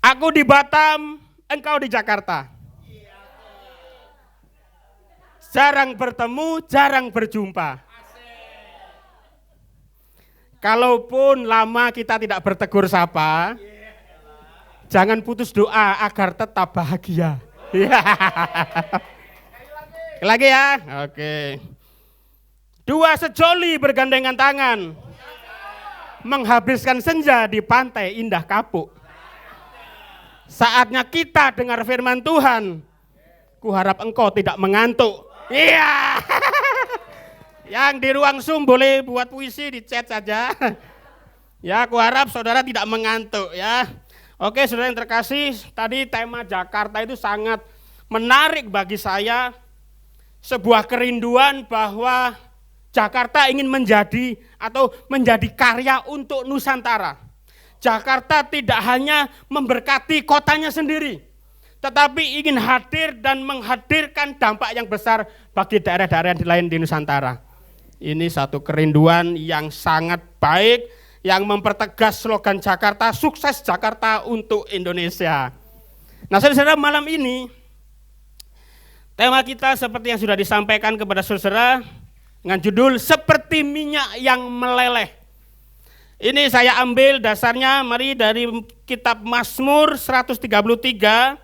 Aku di Batam, engkau di Jakarta. Jarang bertemu, jarang berjumpa. Kalaupun lama kita tidak bertegur sapa, jangan putus doa agar tetap bahagia. Lagi ya, oke. Dua sejoli bergandengan tangan, menghabiskan senja di pantai indah Kapuk. Saatnya kita dengar firman Tuhan. Kuharap engkau tidak mengantuk. Iya. Yang di ruang Zoom boleh buat puisi di chat saja. Ya, kuharap saudara tidak mengantuk ya. Oke, saudara yang terkasih, tadi tema Jakarta itu sangat menarik bagi saya. Sebuah kerinduan bahwa Jakarta ingin menjadi atau menjadi karya untuk Nusantara. Jakarta tidak hanya memberkati kotanya sendiri, tetapi ingin hadir dan menghadirkan dampak yang besar bagi daerah-daerah lain di Nusantara. Ini satu kerinduan yang sangat baik, yang mempertegas slogan Jakarta, sukses Jakarta untuk Indonesia. Nah, saudara, malam ini tema kita seperti yang sudah disampaikan kepada saudara dengan judul Seperti Minyak yang Meleleh. Ini saya ambil dasarnya mari dari kitab Mazmur 133.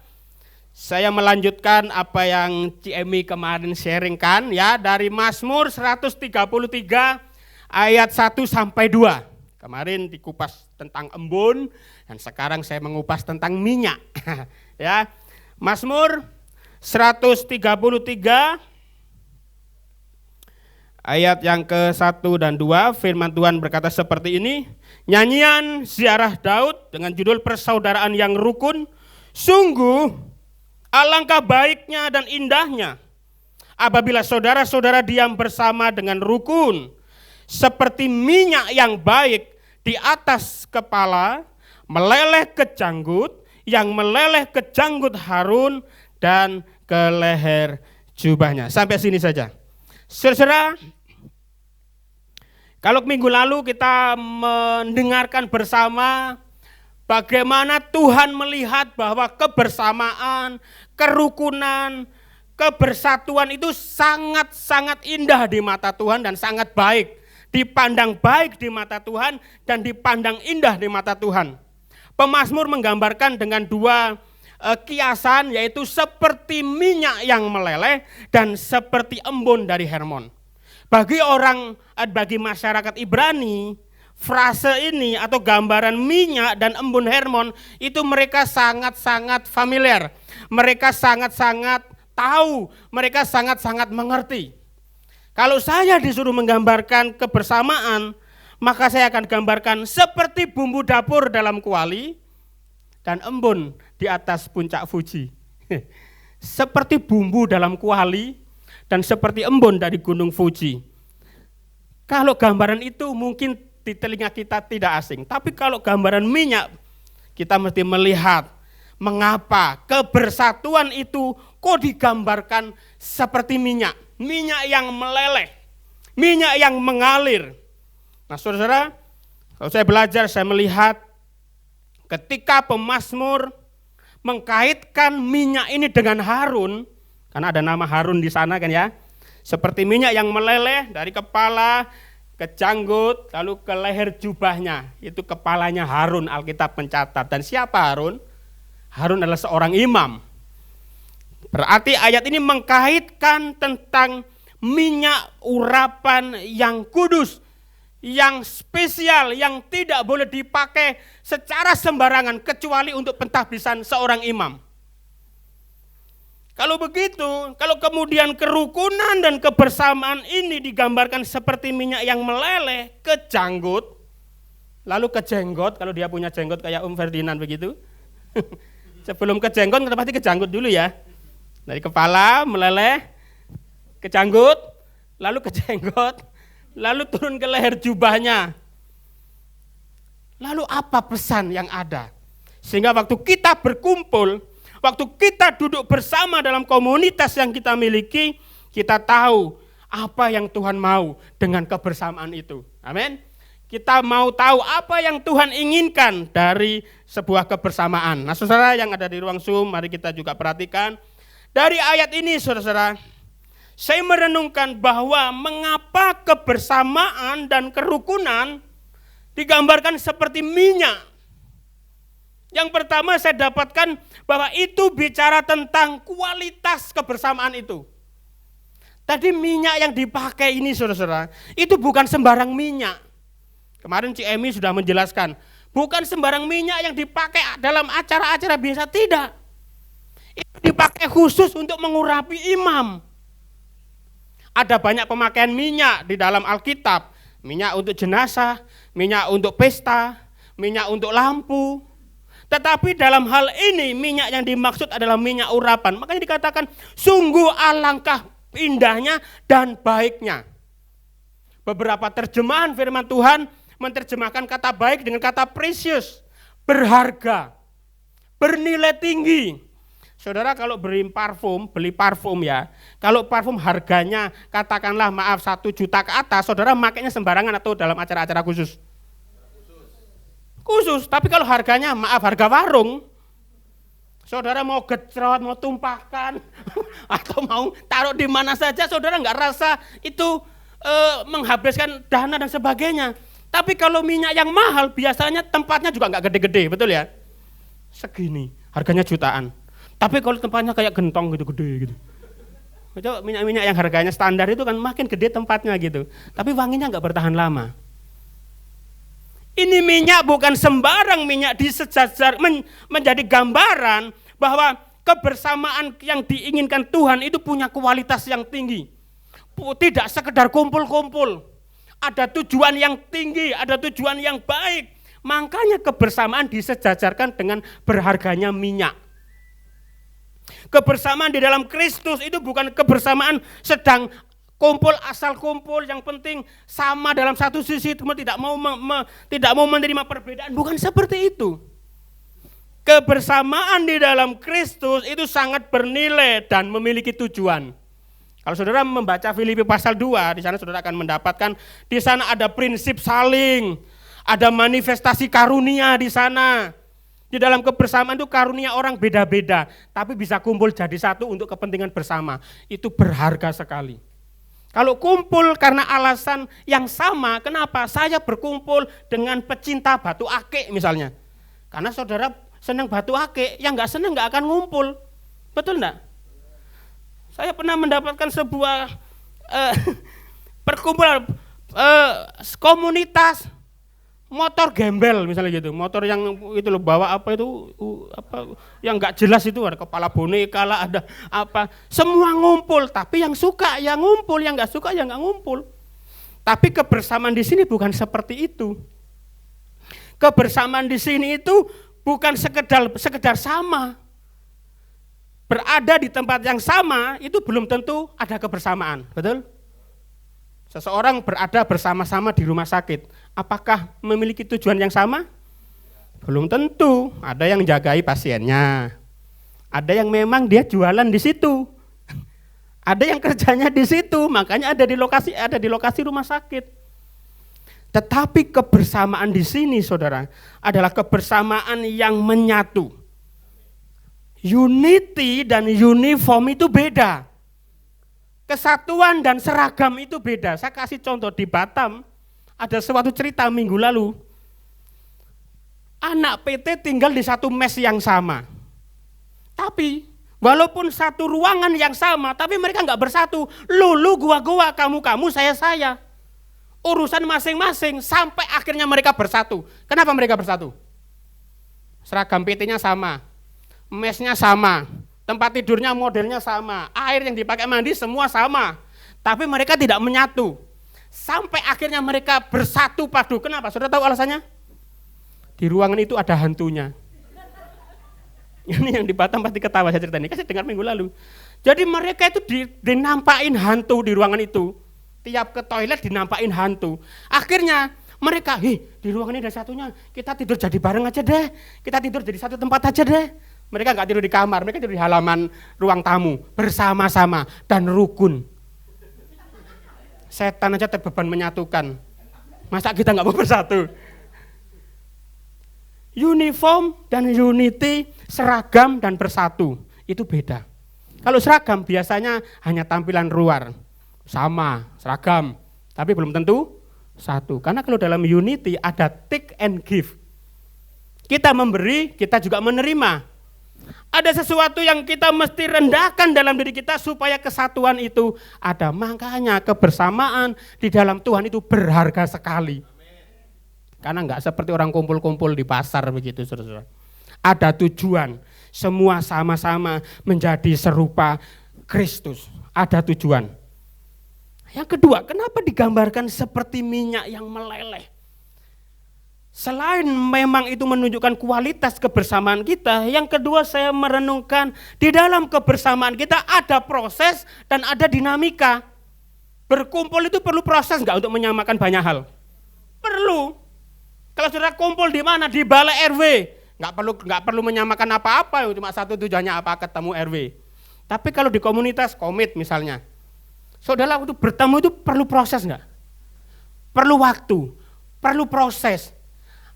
Saya melanjutkan apa yang CMI kemarin sharingkan ya, dari Mazmur 133 ayat 1 sampai 2. Kemarin dikupas tentang embun dan sekarang saya mengupas tentang minyak. Ya. Mazmur 133 ayat yang ke-1 dan 2, firman Tuhan berkata seperti ini. Nyanyian ziarah Daud dengan judul Persaudaraan yang Rukun. Sungguh alangkah baiknya dan indahnya apabila saudara-saudara diam bersama dengan rukun, seperti minyak yang baik di atas kepala, meleleh ke janggut, yang meleleh ke janggut Harun dan ke leher jubahnya. Sampai sini saja. Saudara, kalau minggu lalu kita mendengarkan bersama bagaimana Tuhan melihat bahwa kebersamaan, kerukunan, kebersatuan itu sangat-sangat indah di mata Tuhan dan sangat baik. Dipandang baik di mata Tuhan dan dipandang indah di mata Tuhan. Pemazmur menggambarkan dengan dua kiasan, yaitu seperti minyak yang meleleh dan seperti embun dari Hermon. Bagi masyarakat Ibrani, frase ini atau gambaran minyak dan embun Hermon itu mereka sangat-sangat familiar. Mereka sangat-sangat tahu, mereka sangat-sangat mengerti. Kalau saya disuruh menggambarkan kebersamaan, maka saya akan gambarkan seperti bumbu dapur dalam kuali dan embun di atas puncak Fuji. Seperti bumbu dalam kuali dan seperti embun dari gunung Fuji. Kalau gambaran itu mungkin di telinga kita tidak asing. Tapi kalau gambaran minyak, kita mesti melihat mengapa kebersatuan itu kok digambarkan seperti minyak. Minyak yang meleleh, minyak yang mengalir. Nah, saudara, kalau saya belajar, saya melihat ketika pemazmur mengkaitkan minyak ini dengan Harun, karena ada nama Harun di sana kan ya, seperti minyak yang meleleh dari kepala ke janggut, lalu ke leher jubahnya, itu kepalanya Harun, Alkitab mencatat. Dan siapa Harun? Harun adalah seorang imam. Berarti ayat ini mengkaitkan tentang minyak urapan yang kudus, yang spesial, yang tidak boleh dipakai secara sembarangan kecuali untuk pentahbisan seorang imam. Kalau begitu, kalau kemudian kerukunan dan kebersamaan ini digambarkan seperti minyak yang meleleh ke janggut, lalu ke jenggot, kalau dia punya jenggot kayak Ferdinand begitu. Sebelum ke jenggot, pasti ke janggut dulu ya. Dari kepala meleleh ke janggut, lalu ke jenggot, lalu turun ke leher jubahnya. Lalu apa pesan yang ada? Sehingga waktu kita berkumpul, waktu kita duduk bersama dalam komunitas yang kita miliki, kita tahu apa yang Tuhan mau dengan kebersamaan itu. Amin. Kita mau tahu apa yang Tuhan inginkan dari sebuah kebersamaan. Nah, saudara yang ada di ruang Zoom, mari kita juga perhatikan. Dari ayat ini, saudara-saudara, saya merenungkan bahwa mengapa kebersamaan dan kerukunan digambarkan seperti minyak. Yang pertama saya dapatkan bahwa itu bicara tentang kualitas kebersamaan itu. Tadi minyak yang dipakai ini, saudara-saudara, itu bukan sembarang minyak. Kemarin Ci Emi sudah menjelaskan, bukan sembarang minyak yang dipakai dalam acara-acara biasa, tidak. Itu dipakai khusus untuk mengurapi imam. Ada banyak pemakaian minyak di dalam Alkitab. Minyak untuk jenazah, minyak untuk pesta, minyak untuk lampu. Tetapi dalam hal ini minyak yang dimaksud adalah minyak urapan. Makanya dikatakan sungguh alangkah indahnya dan baiknya. Beberapa terjemahan firman Tuhan menerjemahkan kata baik dengan kata precious, berharga, bernilai tinggi. Saudara kalau beli parfum ya, kalau parfum harganya katakanlah 1 juta ke atas, saudara makainya sembarangan atau dalam acara-acara khusus? Khusus, tapi kalau harganya harga warung, saudara mau gecrot, mau tumpahkan, atau mau taruh di mana saja, saudara nggak rasa itu menghabiskan dana dan sebagainya. Tapi kalau minyak yang mahal biasanya tempatnya juga nggak gede-gede, betul ya? Segini, harganya jutaan. Tapi kalau tempatnya kayak gentong gitu, gede gitu. Itu minyak-minyak yang harganya standar itu kan makin gede tempatnya gitu. Tapi wanginya nggak bertahan lama. Ini minyak bukan sembarang minyak, disejajar menjadi gambaran bahwa kebersamaan yang diinginkan Tuhan itu punya kualitas yang tinggi. Tidak sekedar kumpul-kumpul. Ada tujuan yang tinggi, ada tujuan yang baik. Makanya kebersamaan disejajarkan dengan berharganya minyak. Kebersamaan di dalam Kristus itu bukan kebersamaan sedang kumpul asal kumpul, yang penting sama dalam satu sisi, tidak mau menerima perbedaan, bukan seperti itu. Kebersamaan di dalam Kristus itu sangat bernilai dan memiliki tujuan. Kalau saudara membaca Filipi pasal 2, di sana saudara akan mendapatkan di sana ada prinsip saling, ada manifestasi karunia di sana. Di dalam kebersamaan itu karunia orang beda-beda, tapi bisa kumpul jadi satu untuk kepentingan bersama. Itu berharga sekali. Kalau kumpul karena alasan yang sama, kenapa? Saya berkumpul dengan pecinta batu akik misalnya. Karena saudara senang batu akik, yang nggak senang nggak akan ngumpul. Betul enggak? Saya pernah mendapatkan sebuah perkumpulan komunitas motor gembel misalnya gitu, motor yang itu loh bawa apa itu yang nggak jelas itu, ada kepala boneka lah, ada apa, semua ngumpul, tapi yang suka yang ngumpul, yang nggak suka yang nggak ngumpul. Tapi kebersamaan di sini bukan seperti itu. Kebersamaan di sini itu bukan sekedar sama. Berada di tempat yang sama itu belum tentu ada kebersamaan, betul? Seseorang berada bersama-sama di rumah sakit, apakah memiliki tujuan yang sama? Belum tentu. Ada yang jagai pasiennya, ada yang memang dia jualan di situ, ada yang kerjanya di situ, makanya ada di lokasi rumah sakit. Tetapi kebersamaan di sini, saudara, adalah kebersamaan yang menyatu. Unity dan uniform itu beda. Kesatuan dan seragam itu beda. Saya kasih contoh di Batam, ada suatu cerita minggu lalu. Anak PT tinggal di satu mes yang sama. Tapi walaupun satu ruangan yang sama, tapi mereka nggak bersatu. Lu gua, kamu, saya. Urusan masing-masing sampai akhirnya mereka bersatu. Kenapa mereka bersatu? Seragam PT-nya sama, mesnya sama, tempat tidurnya modelnya sama, air yang dipakai mandi semua sama, tapi mereka tidak menyatu. Sampai akhirnya mereka bersatu padu. Kenapa? Saudara tahu alasannya? Di ruangan itu ada hantunya. Ini yang di Batam pasti ketawa saya cerita ini, kan saya dengar minggu lalu. Jadi mereka itu dinampain hantu di ruangan itu. Tiap ke toilet dinampain hantu. Akhirnya mereka, di ruangan ini ada satunya, kita tidur jadi bareng aja deh. Kita tidur jadi satu tempat aja deh. Mereka nggak tidur di kamar, mereka tidur di halaman ruang tamu bersama-sama dan rukun. Setan aja terbeban menyatukan. Masa kita nggak mau bersatu? Uniform dan unity, seragam dan bersatu, itu beda. Kalau seragam biasanya hanya tampilan luar, sama, seragam, tapi belum tentu satu. Karena kalau dalam unity ada take and give. Kita memberi, kita juga menerima. Ada sesuatu yang kita mesti rendahkan dalam diri kita supaya kesatuan itu ada. Makanya kebersamaan di dalam Tuhan itu berharga sekali. Karena enggak seperti orang kumpul-kumpul di pasar begitu, saudara. Ada tujuan, semua sama-sama menjadi serupa Kristus. Ada tujuan. Yang kedua, kenapa digambarkan seperti minyak yang meleleh? Selain memang itu menunjukkan kualitas kebersamaan kita, yang kedua saya merenungkan di dalam kebersamaan kita ada proses dan ada dinamika. Berkumpul itu perlu proses enggak untuk menyamakan banyak hal? Perlu. Kalau saudara kumpul di mana? Di balai RW, nggak perlu menyamakan apa-apa, cuma satu tujuannya apa, ketemu RW. Tapi kalau di komunitas komit misalnya, saudara untuk bertemu itu perlu proses nggak? Perlu waktu, perlu proses.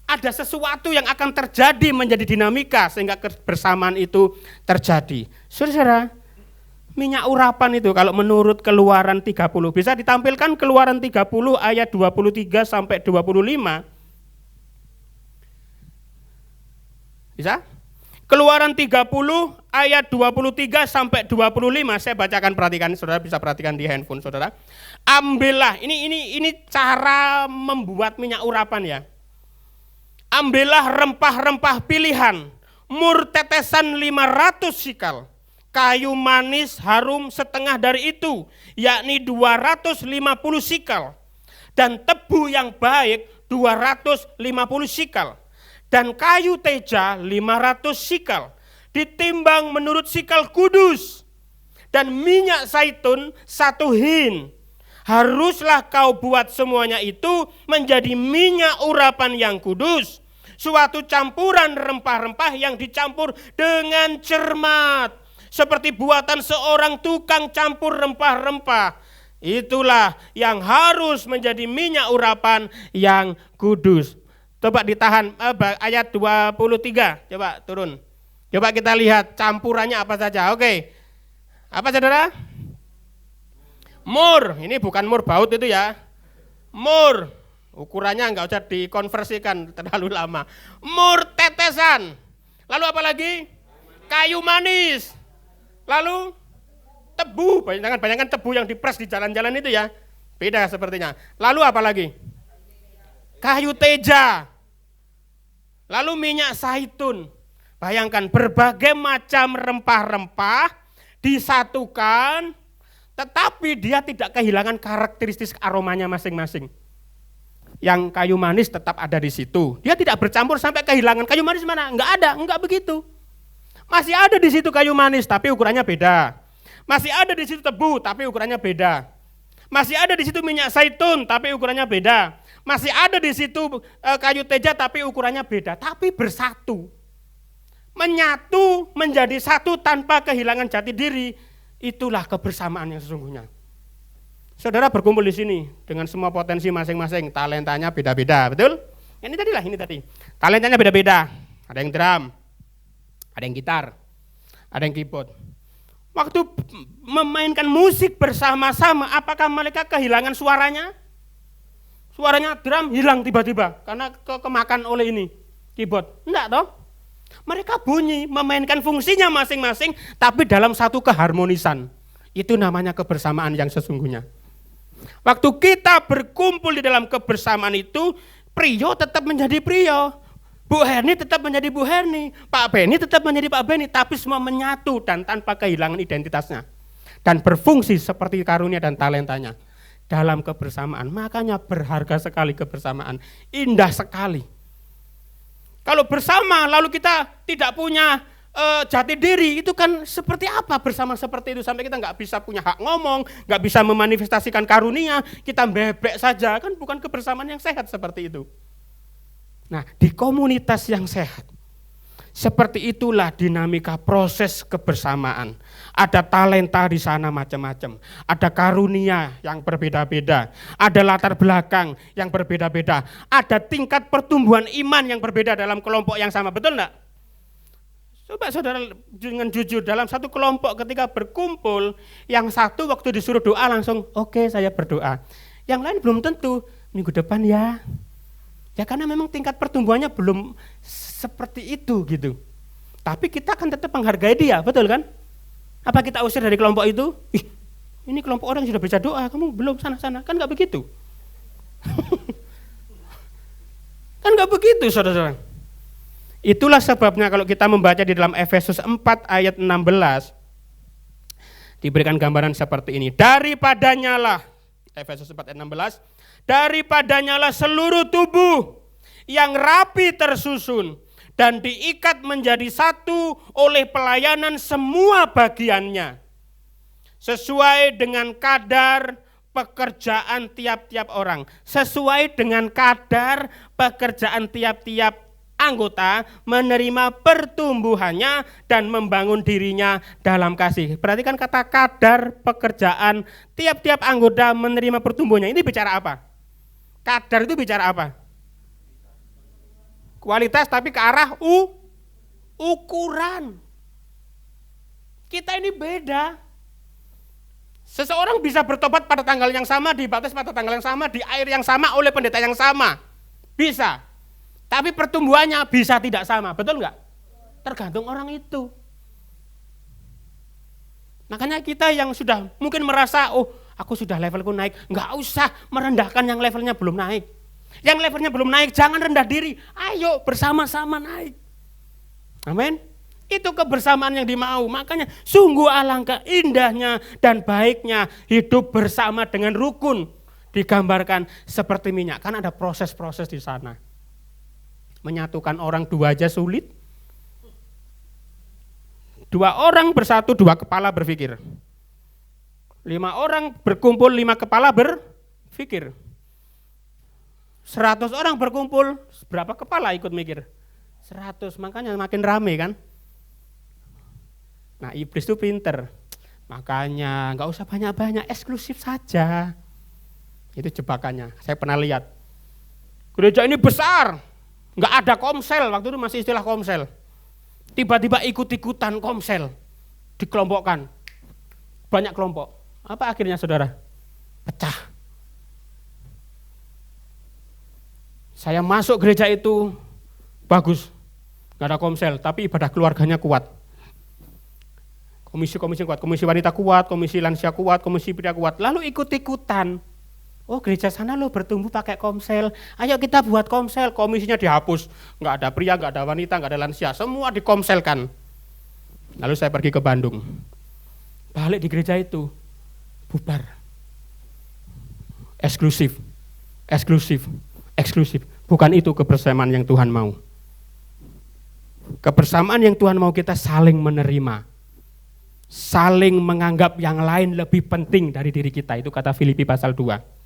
Ada sesuatu yang akan terjadi menjadi dinamika sehingga kebersamaan itu terjadi. Saudara, minyak urapan itu kalau menurut Keluaran 30 bisa ditampilkan Keluaran 30 ayat 23 sampai 25. Bisa? Keluaran 30 ayat 23 sampai 25 saya bacakan, perhatikan, saudara bisa perhatikan di handphone saudara. Ambillah, ini cara membuat minyak urapan ya. Ambillah rempah-rempah pilihan, mur tetesan 500 sikal, kayu manis harum setengah dari itu, yakni 250 sikal, dan tebu yang baik 250 sikal. Dan kayu teja 500 sikal, ditimbang menurut sikal kudus. Dan minyak zaitun 1 hin. Haruslah kau buat semuanya itu menjadi minyak urapan yang kudus. Suatu campuran rempah-rempah yang dicampur dengan cermat. Seperti buatan seorang tukang campur rempah-rempah. Itulah yang harus menjadi minyak urapan yang kudus. Coba ditahan ayat 23, coba turun. Coba kita lihat campurannya apa saja. Oke. Apa saudara? Mur, ini bukan mur baut itu ya. Mur, ukurannya enggak usah dikonversikan terlalu lama. Mur tetesan. Lalu apa lagi? Kayu manis. Lalu tebu, bayangkan tebu yang dipres di jalan-jalan itu ya. Beda sepertinya. Lalu apa lagi? Kayu teja, lalu minyak zaitun. Bayangkan berbagai macam rempah-rempah disatukan, tetapi dia tidak kehilangan karakteristik aromanya masing-masing. Yang kayu manis tetap ada di situ. Dia tidak bercampur sampai kehilangan. Kayu manis mana? Enggak ada, enggak begitu. Masih ada di situ kayu manis, tapi ukurannya beda. Masih ada di situ tebu, tapi ukurannya beda. Masih ada di situ minyak zaitun, tapi ukurannya beda. Masih ada di situ kayu teja tapi ukurannya beda, tapi bersatu. Menyatu menjadi satu tanpa kehilangan jati diri, itulah kebersamaan yang sesungguhnya. Saudara berkumpul di sini dengan semua potensi masing-masing, talentanya beda-beda, betul? Ini tadi. Talentanya beda-beda. Ada yang drum, ada yang gitar, ada yang keyboard. Waktu memainkan musik bersama-sama, apakah mereka kehilangan suaranya? Suaranya drum hilang tiba-tiba karena kemakan oleh ini keyboard. Enggak toh? Mereka bunyi, memainkan fungsinya masing-masing tapi dalam satu keharmonisan. Itu namanya kebersamaan yang sesungguhnya. Waktu kita berkumpul di dalam kebersamaan itu, Prio tetap menjadi Prio, Bu Herni tetap menjadi Bu Herni, Pak Beni tetap menjadi Pak Beni, tapi semua menyatu dan tanpa kehilangan identitasnya. Dan berfungsi seperti karunia dan talentanya. Dalam kebersamaan, makanya berharga sekali kebersamaan, indah sekali. Kalau bersama lalu kita tidak punya jati diri, itu kan seperti apa bersama seperti itu sampai kita nggak bisa punya hak ngomong, nggak bisa memanifestasikan karunia, kita bebek saja, kan bukan kebersamaan yang sehat seperti itu. Nah, di komunitas yang sehat, Seperti itulah dinamika proses kebersamaan. Ada talenta di sana macam-macam. Ada karunia yang berbeda-beda. Ada latar belakang yang berbeda-beda. Ada tingkat pertumbuhan iman yang berbeda dalam kelompok yang sama. Betul enggak? Coba saudara dengan jujur, dalam satu kelompok ketika berkumpul, yang satu waktu disuruh doa langsung, oke, saya berdoa. Yang lain belum tentu, minggu depan ya. Ya karena memang tingkat pertumbuhannya belum seperti itu gitu. Tapi kita akan tetap menghargai dia, betul kan? Apa kita usir dari kelompok itu? Ih, ini kelompok orang sudah bisa doa, kamu belum sana-sana. Kan gak begitu. Kan gak begitu saudara-saudara. Itulah sebabnya kalau kita membaca di dalam Efesus 4 ayat 16, diberikan gambaran seperti ini. Daripadanya lah, Efesus 4 ayat 16, daripadanya lah seluruh tubuh yang rapi tersusun dan diikat menjadi satu oleh pelayanan semua bagiannya, sesuai dengan kadar pekerjaan tiap-tiap orang, sesuai dengan kadar pekerjaan tiap-tiap anggota, menerima pertumbuhannya dan membangun dirinya dalam kasih. Perhatikan kata kadar pekerjaan tiap-tiap anggota menerima pertumbuhannya. Ini bicara apa? Kadar itu bicara apa? Kualitas tapi ke arah ukuran. Kita ini beda. Seseorang bisa bertobat pada tanggal yang sama, dibaptis pada tanggal yang sama, di air yang sama, oleh pendeta yang sama. Bisa. Tapi pertumbuhannya bisa tidak sama, betul enggak? Tergantung orang itu. Makanya kita yang sudah mungkin merasa, oh aku sudah levelku naik, enggak usah merendahkan yang levelnya belum naik. Yang levelnya belum naik, jangan rendah diri, ayo bersama-sama naik. Amin. Itu kebersamaan yang dimau. Makanya sungguh alangkah indahnya dan baiknya hidup bersama dengan rukun. Digambarkan seperti minyak, kan ada proses-proses di sana. Menyatukan orang dua aja sulit. Dua orang bersatu, dua kepala berpikir. 5 orang berkumpul, 5 kepala berpikir. 100 orang berkumpul, berapa kepala ikut mikir? 100, makanya makin rame kan. Nah iblis itu pinter, makanya gak usah banyak-banyak, eksklusif saja. Itu jebakannya, saya pernah lihat. Gereja ini besar, gak ada komsel, waktu itu masih istilah komsel. Tiba-tiba ikut-ikutan komsel, dikelompokkan, banyak kelompok. Apa akhirnya saudara? Pecah. Saya masuk gereja itu, bagus, gak ada komsel, tapi ibadah keluarganya kuat. Komisi-komisi kuat, komisi wanita kuat, komisi lansia kuat, komisi pria kuat, lalu ikut-ikutan. Oh gereja sana lo bertumbuh pakai komsel, ayo kita buat komsel, komisinya dihapus, nggak ada pria, nggak ada wanita, nggak ada lansia, semua dikomselkan. Lalu saya pergi ke Bandung, balik di gereja itu, bubar, eksklusif, bukan itu kebersamaan yang Tuhan mau. Kebersamaan yang Tuhan mau kita saling menerima, saling menganggap yang lain lebih penting dari diri kita, itu kata Filipi pasal 2.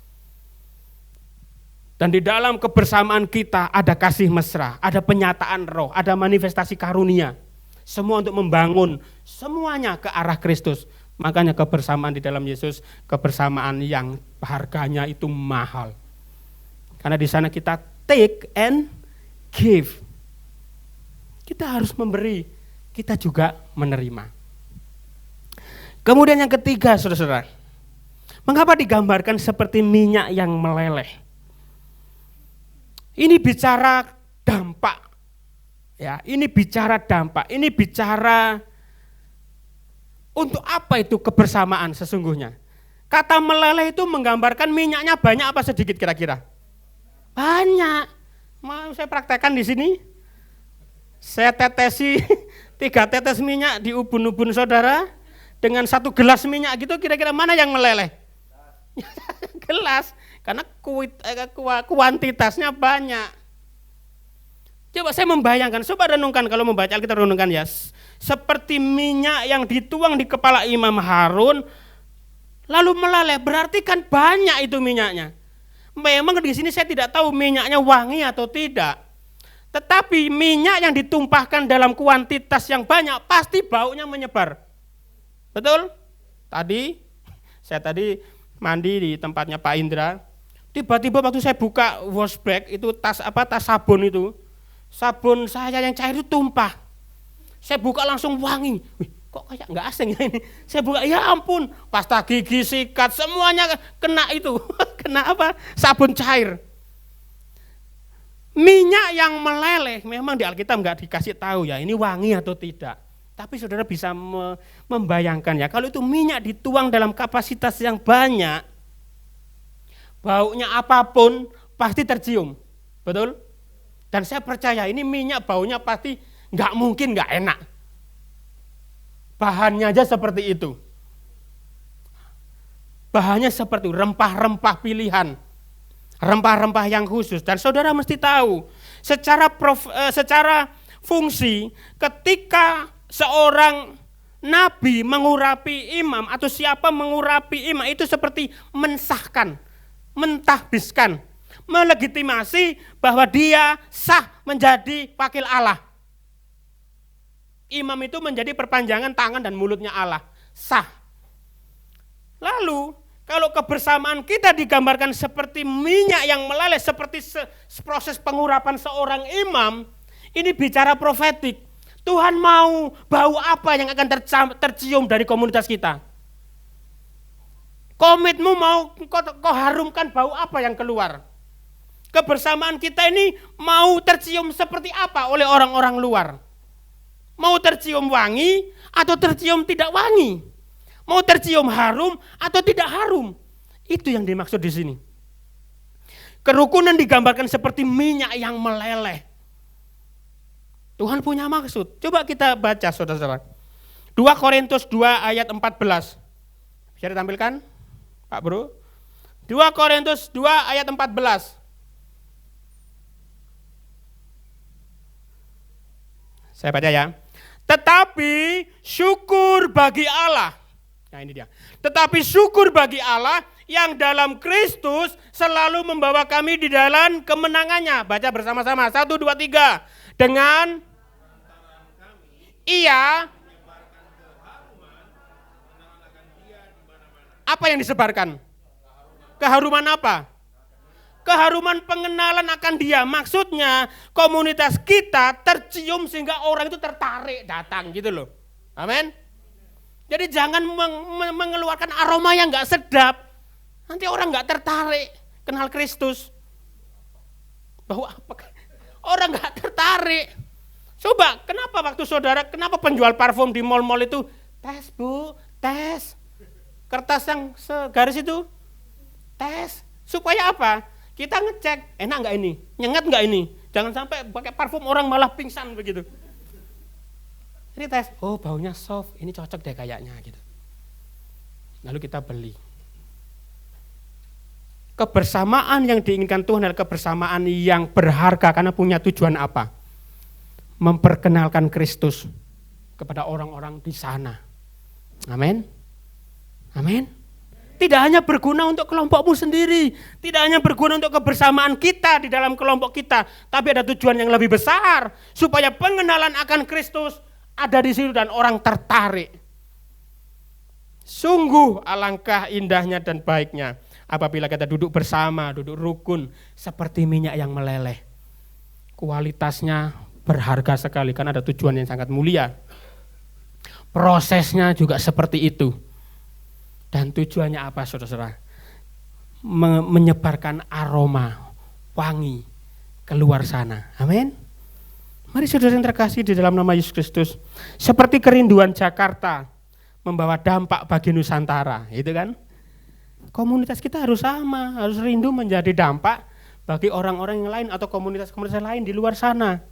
Dan di dalam kebersamaan kita ada kasih mesra, ada penyataan roh, ada manifestasi karunia. Semua untuk membangun semuanya ke arah Kristus. Makanya kebersamaan di dalam Yesus, kebersamaan yang harganya itu mahal. Karena di sana kita take and give. Kita harus memberi, kita juga menerima. Kemudian yang ketiga, saudara-saudara, mengapa digambarkan seperti minyak yang meleleh? Ini bicara dampak, ya. Ini bicara dampak. Ini bicara untuk apa itu kebersamaan sesungguhnya. Kata meleleh itu menggambarkan minyaknya banyak apa sedikit kira-kira? Banyak. Mau saya praktekkan di sini. Saya tetesi 3 tetes minyak di ubun-ubun saudara dengan 1 gelas minyak gitu, kira-kira mana yang meleleh? Gelas. Karena kuantitasnya banyak. Coba saya membayangkan, coba renungkan kalau membaca Alkitab, renungkan ya. Seperti minyak yang dituang di kepala Imam Harun, lalu meleleh, berarti kan banyak itu minyaknya. Memang di sini saya tidak tahu minyaknya wangi atau tidak. Tetapi minyak yang ditumpahkan dalam kuantitas yang banyak pasti baunya menyebar. Betul? Saya tadi mandi di tempatnya Pak Indra. Tiba-tiba waktu saya buka wash bag itu tas sabun itu. Sabun saya yang cair itu tumpah. Saya buka langsung wangi. Wih, kok kayak nggak asing ya ini. Saya buka, ya ampun, pasta gigi, sikat, semuanya kena itu. Kena sabun cair. Minyak yang meleleh, memang di Alkitab nggak dikasih tahu ya, ini wangi atau tidak. Tapi saudara bisa membayangkan ya, kalau itu minyak dituang dalam kapasitas yang banyak, baunya apapun pasti tercium, betul? Dan saya percaya ini minyak baunya pasti nggak mungkin nggak enak. Bahannya aja seperti itu. Bahannya seperti rempah-rempah pilihan. Rempah-rempah yang khusus, dan saudara mesti tahu secara fungsi ketika seorang nabi mengurapi imam atau siapa mengurapi imam itu seperti mensahkan, mentahbiskan, melegitimasi bahwa dia sah menjadi wakil Allah. Imam itu menjadi perpanjangan tangan dan mulutnya Allah, sah. Lalu kalau kebersamaan kita digambarkan seperti minyak yang meleleh, seperti proses pengurapan seorang imam, ini bicara profetik. Tuhan mau bau apa yang akan tercium dari komunitas kita? Komitmu mau kau harumkan bau apa yang keluar? Kebersamaan kita ini mau tercium seperti apa oleh orang-orang luar? Mau tercium wangi atau tercium tidak wangi? Mau tercium harum atau tidak harum? Itu yang dimaksud di sini. Kerukunan digambarkan seperti minyak yang meleleh. Tuhan punya maksud. Coba kita baca saudara-saudara. 2 Korintus 2 ayat 14. Bisa ditampilkan Pak Bro? 2 Korintus 2 ayat 14. Saya baca ya. Tetapi syukur bagi Allah. Nah ini dia. Tetapi syukur bagi Allah yang dalam Kristus selalu membawa kami di dalam kemenangannya. Baca bersama-sama. 1, 2, 3. Dengan Ia apa yang disebarkan? Keharuman apa? Keharuman pengenalan akan Dia. Maksudnya komunitas kita tercium sehingga orang itu tertarik datang gitu loh. Amin. Jadi jangan mengeluarkan aroma yang gak sedap. Nanti orang gak tertarik kenal Kristus. Bahwa apa? Orang gak tertarik. Coba, kenapa penjual parfum di mal-mal itu, tes bu, tes. Kertas yang segaris itu, tes. Supaya apa? Kita ngecek, enak gak ini? Nyengat gak ini? Jangan sampai pakai parfum orang malah pingsan begitu. Ini tes, oh baunya soft, ini cocok deh kayaknya gitu. Lalu kita beli. Kebersamaan yang diinginkan Tuhan adalah kebersamaan yang berharga karena punya tujuan apa? Memperkenalkan Kristus kepada orang-orang di sana. Amin. Amin. Tidak hanya berguna untuk kelompokmu sendiri, tidak hanya berguna untuk kebersamaan kita di dalam kelompok kita, tapi ada tujuan yang lebih besar supaya pengenalan akan Kristus ada di situ dan orang tertarik. Sungguh alangkah indahnya dan baiknya apabila kita duduk bersama, duduk rukun seperti minyak yang meleleh. Kualitasnya berharga sekali karena ada tujuan yang sangat mulia. Prosesnya juga seperti itu. Dan tujuannya apa saudara-saudara? Menyebarkan aroma wangi keluar sana. Amin. Mari saudara yang terkasih di dalam nama Yesus Kristus, seperti kerinduan Jakarta membawa dampak bagi Nusantara, itu kan? Komunitas kita harus sama, harus rindu menjadi dampak bagi orang-orang yang lain atau komunitas-komunitas lain di luar sana.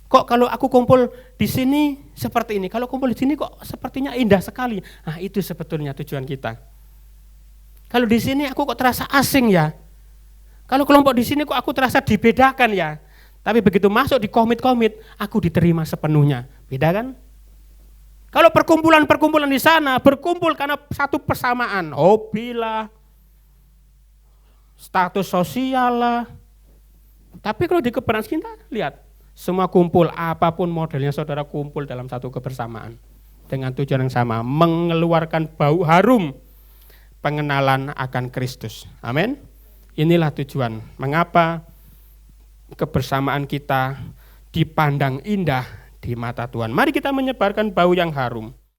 Kok kalau aku kumpul di sini seperti ini, kalau kumpul di sini kok sepertinya indah sekali. Nah, itu sebetulnya tujuan kita. Kalau di sini aku kok terasa asing ya. Kalau kelompok di sini kok aku terasa dibedakan ya. Tapi begitu masuk di komit-komit, aku diterima sepenuhnya. Beda kan? Kalau perkumpulan-perkumpulan di sana berkumpul karena satu persamaan, hobi lah, status sosial lah. Tapi kalau di kebenaran kita, lihat, Semua kumpul, apapun modelnya saudara kumpul dalam satu kebersamaan. Dengan tujuan yang sama, mengeluarkan bau harum pengenalan akan Kristus. Amin. Inilah tujuan mengapa kebersamaan kita dipandang indah di mata Tuhan. Mari kita menyebarkan bau yang harum.